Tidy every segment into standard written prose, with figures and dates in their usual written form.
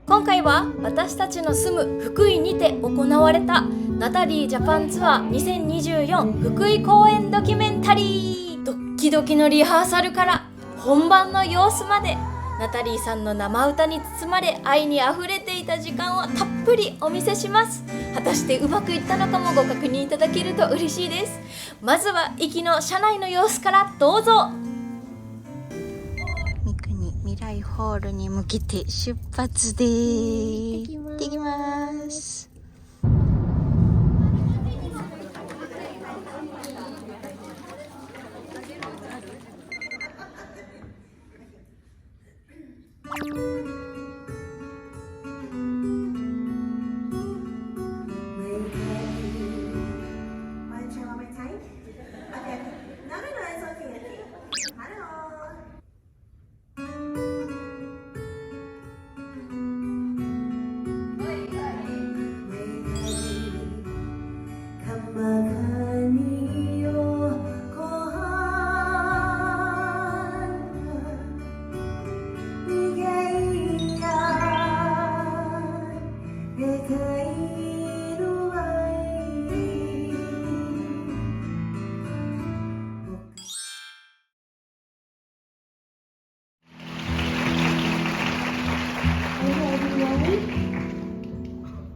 今回は私たちの住む福井にて行われたナタリージャパンツアー2024福井公演ドキュメンタリー。ドッキドキのリハーサルから本番の様子まで、ナタリーさんの生歌に包まれ愛にあふれていた時間をたっぷりお見せします。果たしてうまくいったのかもご確認いただけると嬉しいです。まずは行きの車内の様子からどうぞ。三国未来ホールに向けて出発でー行ってきます。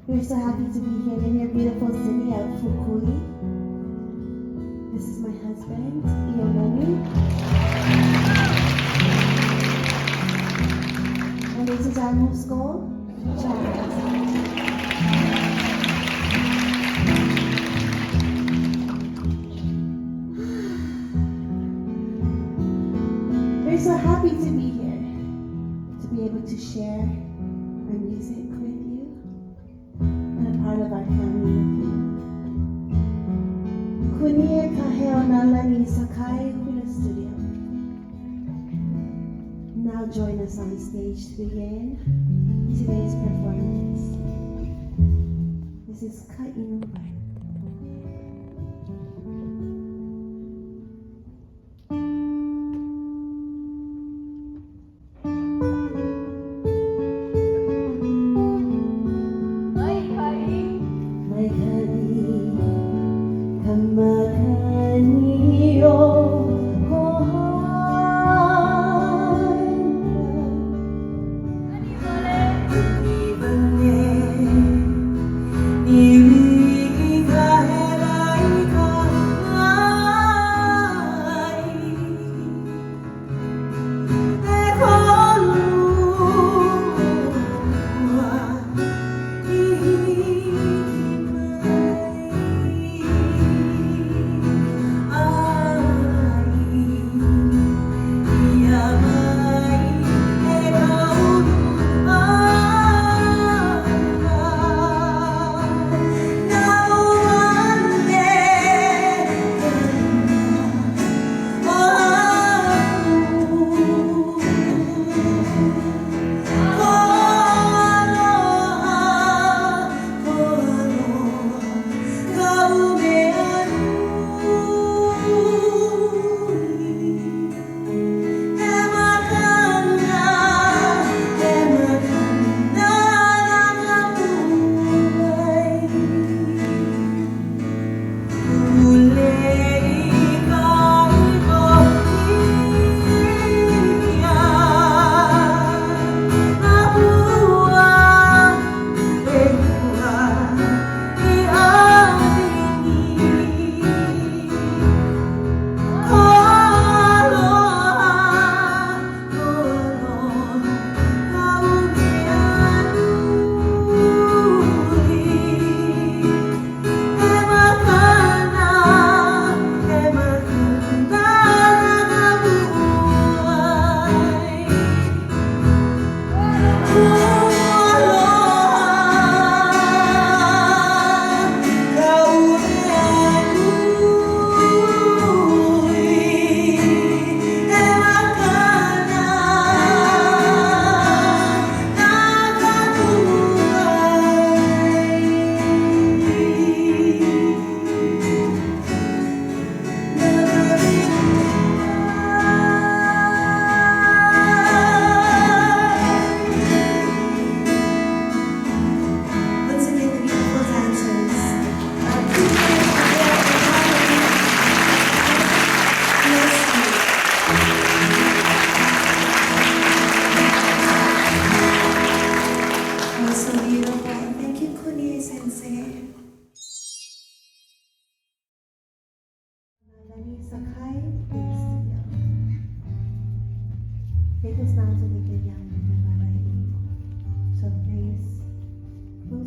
We're so happy to be here in your beautiful city of Fukui. This is my husband, Ian Manu. And this is our new school, Charles. We're so happy to be here, to be able to share our music with you. Part of our family with you. Kunie kaheo nalani sakai hula studio. Now join us on stage to begin today's performance. This is Kainubai.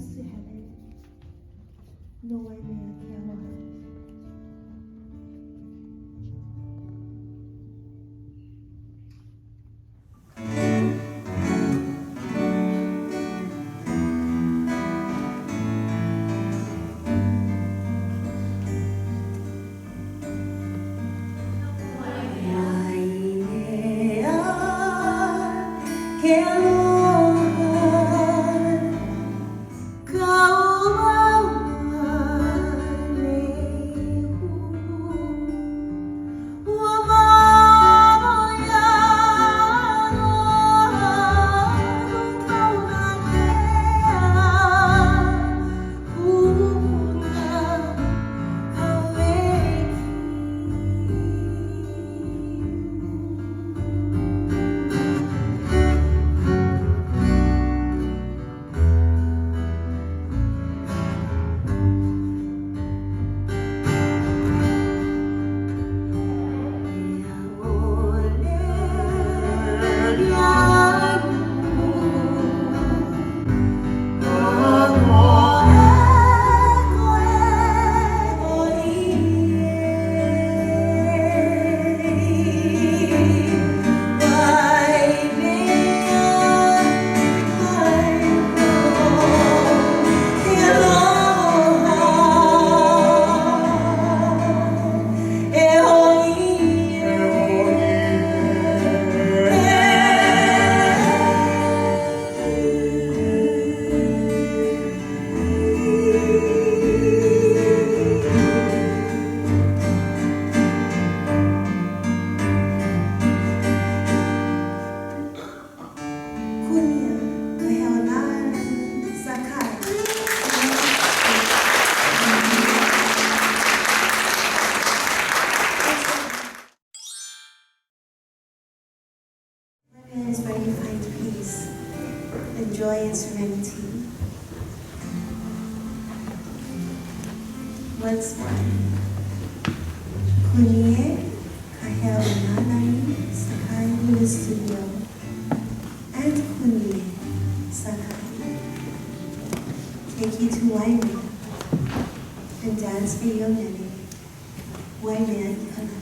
close to heaven. No way man can love. Is where you find peace and joy and serenity. Once more. Kunie kahel nanai sakai in the studio and kunie sakai. Take you to Waimea and dance for your nene. Waimea ikanai.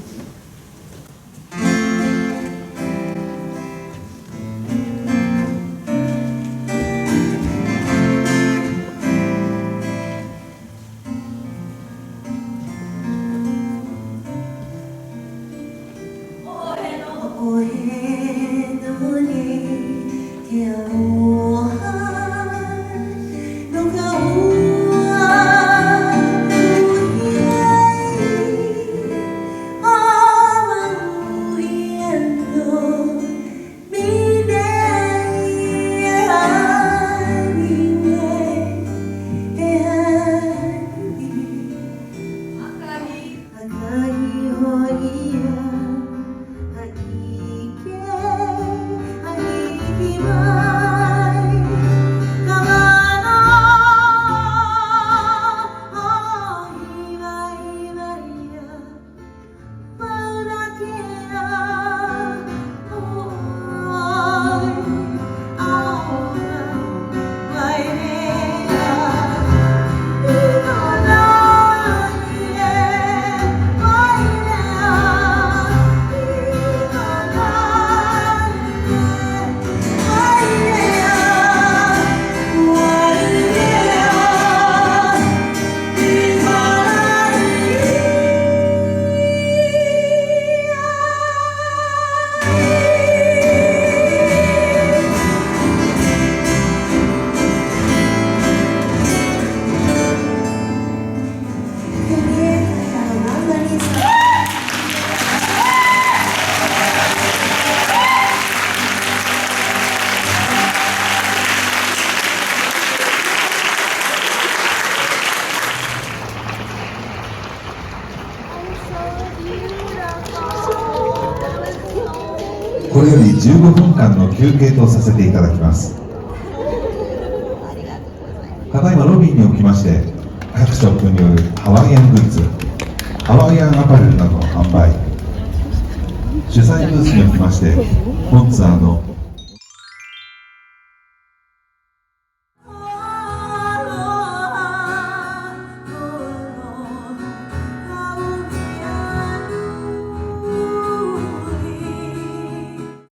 これより15分間の休憩とさせていただきます。ただいまロビーにおきまして各ショップによるハワイアングッズ、ハワイアンアパレルなどの販売、主催ブースにおきまして本ツアーの